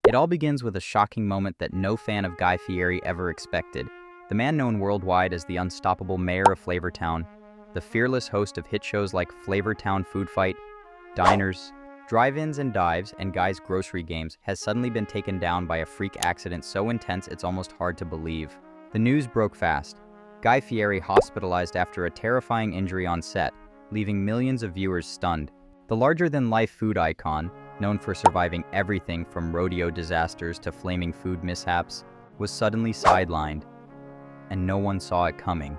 It all begins with a shocking moment that no fan of Guy Fieri ever expected. The man known worldwide as the unstoppable mayor of Flavortown, the fearless host of hit shows like Flavortown Food Fight, Diners, Drive-ins and Dives, and Guy's Grocery Games, has suddenly been taken down by a freak accident so intense it's almost hard to believe. The news broke fast. Guy Fieri hospitalized after a terrifying injury on set, leaving millions of viewers stunned. The larger-than-life food icon, known for surviving everything from rodeo disasters to flaming food mishaps, was suddenly sidelined, and no one saw it coming.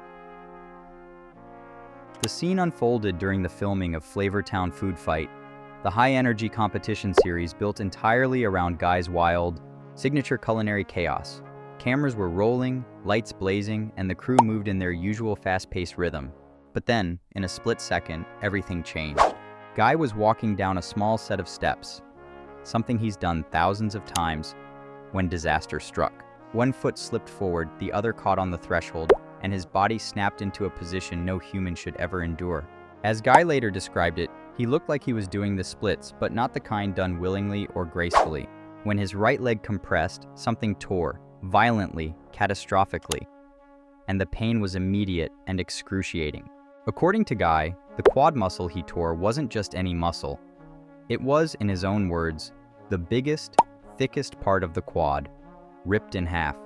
The scene unfolded during the filming of Flavortown Food Fight, the high-energy competition series built entirely around Guy's wild, signature culinary chaos. Cameras were rolling, lights blazing, and the crew moved in their usual fast-paced rhythm. But then, in a split second, everything changed. Guy was walking down a small set of steps, something he's done thousands of times, when disaster struck. One foot slipped forward, the other caught on the threshold, and his body snapped into a position no human should ever endure. As Guy later described it, he looked like he was doing the splits, but not the kind done willingly or gracefully. When his right leg compressed, something tore, violently, catastrophically, and the pain was immediate and excruciating. According to Guy, the quad muscle he tore wasn't just any muscle. It was, in his own words, the biggest, thickest part of the quad, ripped in half.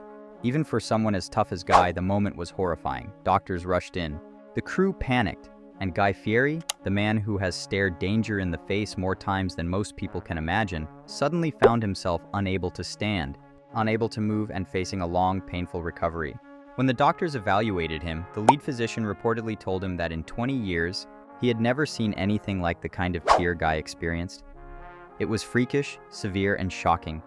Even for someone as tough as Guy, the moment was horrifying. Doctors rushed in. The crew panicked, and Guy Fieri, the man who has stared danger in the face more times than most people can imagine, suddenly found himself unable to stand, unable to move, and facing a long, painful recovery. When the doctors evaluated him, the lead physician reportedly told him that in 20 years, he had never seen anything like the kind of tear Guy experienced. It was freakish, severe, and shocking,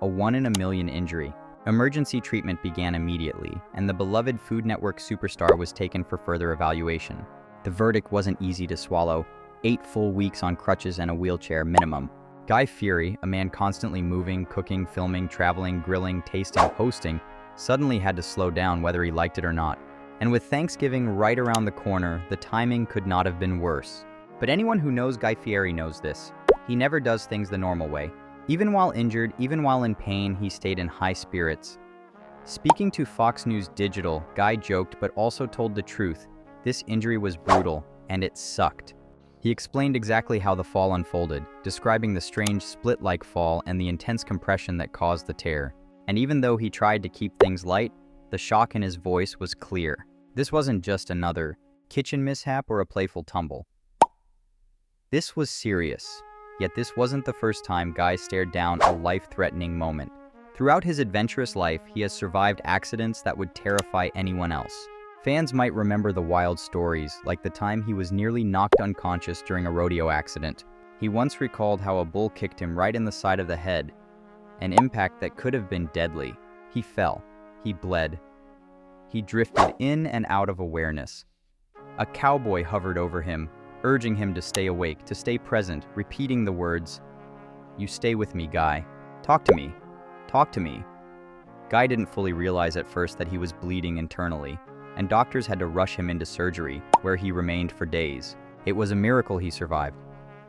a 1 in a million injury. Emergency treatment began immediately, and the beloved Food Network superstar was taken for further evaluation. The verdict wasn't easy to swallow: 8 full weeks on crutches and a wheelchair minimum. Guy Fieri, a man constantly moving, cooking, filming, traveling, grilling, tasting, hosting, suddenly had to slow down whether he liked it or not. And with Thanksgiving right around the corner, the timing could not have been worse. But anyone who knows Guy Fieri knows this. He never does things the normal way. Even while injured, even while in pain, he stayed in high spirits. Speaking to Fox News Digital, Guy joked but also told the truth. This injury was brutal, and it sucked. He explained exactly how the fall unfolded, describing the strange split-like fall and the intense compression that caused the tear. And even though he tried to keep things light, the shock in his voice was clear. This wasn't just another kitchen mishap or a playful tumble. This was serious. Yet this wasn't the first time Guy stared down a life-threatening moment. Throughout his adventurous life, he has survived accidents that would terrify anyone else. Fans might remember the wild stories, like the time he was nearly knocked unconscious during a rodeo accident. He once recalled how a bull kicked him right in the side of the head, an impact that could have been deadly. He fell. He bled. He drifted in and out of awareness. A cowboy hovered over him, urging him to stay awake, to stay present, repeating the words, "You stay with me, Guy. Talk to me. Talk to me." Guy didn't fully realize at first that he was bleeding internally, and doctors had to rush him into surgery, where he remained for days. It was a miracle he survived.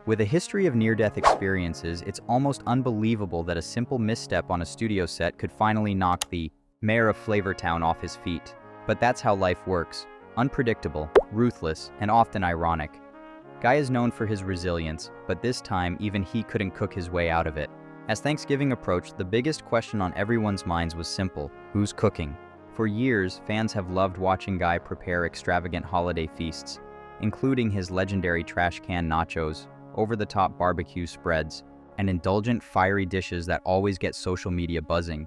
With a history of near-death experiences, it's almost unbelievable that a simple misstep on a studio set could finally knock the mayor of Flavortown off his feet. But that's how life works: unpredictable, ruthless, and often ironic. Guy is known for his resilience, but this time even he couldn't cook his way out of it. As Thanksgiving approached, the biggest question on everyone's minds was simple: who's cooking? For years, fans have loved watching Guy prepare extravagant holiday feasts, including his legendary trash can nachos, over-the-top barbecue spreads, and indulgent, fiery dishes that always get social media buzzing.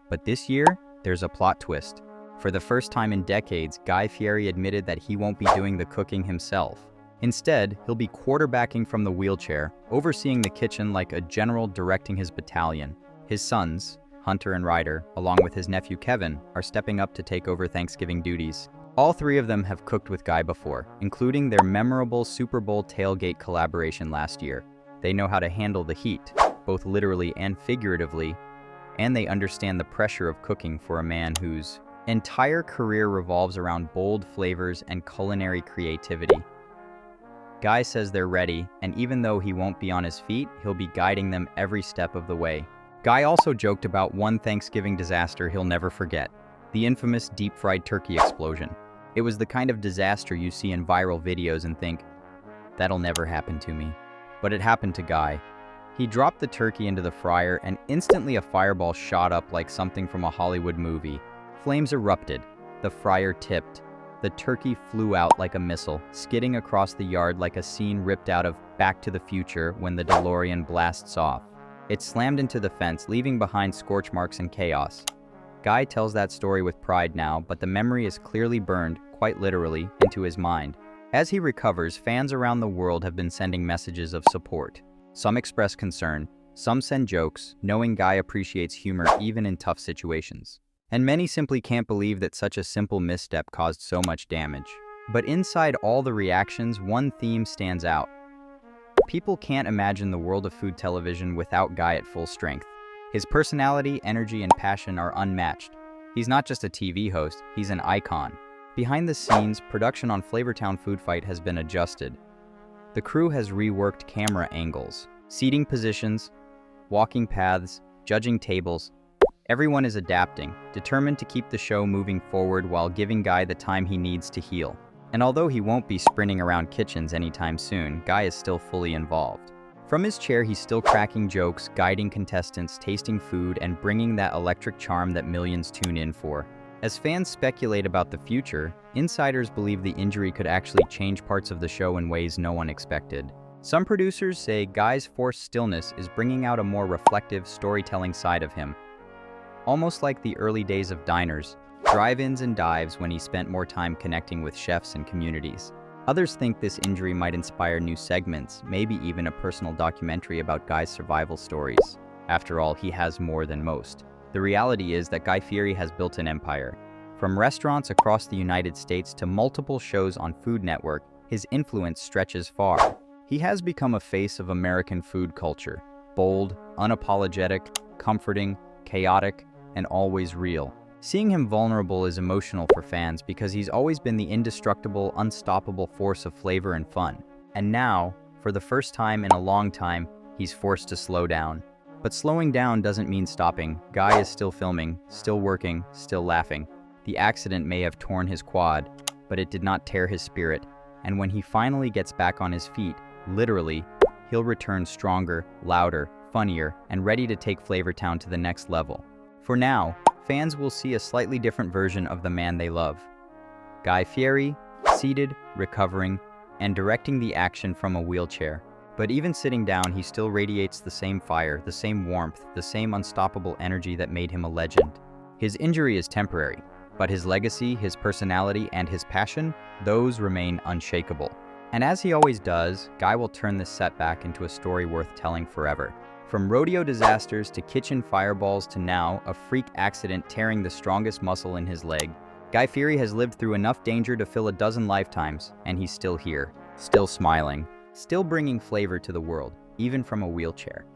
But this year, there's a plot twist. For the first time in decades, Guy Fieri admitted that he won't be doing the cooking himself. Instead, he'll be quarterbacking from the wheelchair, overseeing the kitchen like a general directing his battalion. His sons, Hunter and Ryder, along with his nephew Kevin, are stepping up to take over Thanksgiving duties. All 3 of them have cooked with Guy before, including their memorable Super Bowl tailgate collaboration last year. They know how to handle the heat, both literally and figuratively, and they understand the pressure of cooking for a man whose entire career revolves around bold flavors and culinary creativity. Guy says they're ready, and even though he won't be on his feet, he'll be guiding them every step of the way. Guy also joked about one Thanksgiving disaster he'll never forget, the infamous deep-fried turkey explosion. It was the kind of disaster you see in viral videos and think, that'll never happen to me. But it happened to Guy. He dropped the turkey into the fryer and instantly a fireball shot up like something from a Hollywood movie. Flames erupted. The fryer tipped. The turkey flew out like a missile, skidding across the yard like a scene ripped out of Back to the Future when the DeLorean blasts off. It slammed into the fence, leaving behind scorch marks and chaos. Guy tells that story with pride now, but the memory is clearly burned, quite literally, into his mind. As he recovers, fans around the world have been sending messages of support. Some express concern, some send jokes, knowing Guy appreciates humor even in tough situations. And many simply can't believe that such a simple misstep caused so much damage. But inside all the reactions, one theme stands out. People can't imagine the world of food television without Guy at full strength. His personality, energy, and passion are unmatched. He's not just a TV host, he's an icon. Behind the scenes, production on Flavortown Food Fight has been adjusted. The crew has reworked camera angles, seating positions, walking paths, judging tables. Everyone is adapting, determined to keep the show moving forward while giving Guy the time he needs to heal. And although he won't be sprinting around kitchens anytime soon, Guy is still fully involved. From his chair, he's still cracking jokes, guiding contestants, tasting food, and bringing that electric charm that millions tune in for. As fans speculate about the future, insiders believe the injury could actually change parts of the show in ways no one expected. Some producers say Guy's forced stillness is bringing out a more reflective, storytelling side of him. Almost like the early days of diners, drive-ins and dives when he spent more time connecting with chefs and communities. Others think this injury might inspire new segments, maybe even a personal documentary about Guy's survival stories. After all, he has more than most. The reality is that Guy Fieri has built an empire. From restaurants across the United States to multiple shows on Food Network, his influence stretches far. He has become a face of American food culture. Bold, unapologetic, comforting, chaotic, and always real. Seeing him vulnerable is emotional for fans because he's always been the indestructible, unstoppable force of flavor and fun. And now, for the first time in a long time, he's forced to slow down. But slowing down doesn't mean stopping. Guy is still filming, still working, still laughing. The accident may have torn his quad, but it did not tear his spirit. And when he finally gets back on his feet, literally, he'll return stronger, louder, funnier, and ready to take Flavortown to the next level. For now, fans will see a slightly different version of the man they love. Guy Fieri, seated, recovering, and directing the action from a wheelchair. But even sitting down, he still radiates the same fire, the same warmth, the same unstoppable energy that made him a legend. His injury is temporary, but his legacy, his personality, and his passion, those remain unshakable. And as he always does, Guy will turn this setback into a story worth telling forever. From rodeo disasters to kitchen fireballs to now, a freak accident tearing the strongest muscle in his leg, Guy Fieri has lived through enough danger to fill a dozen lifetimes, and he's still here, still smiling, still bringing flavor to the world, even from a wheelchair.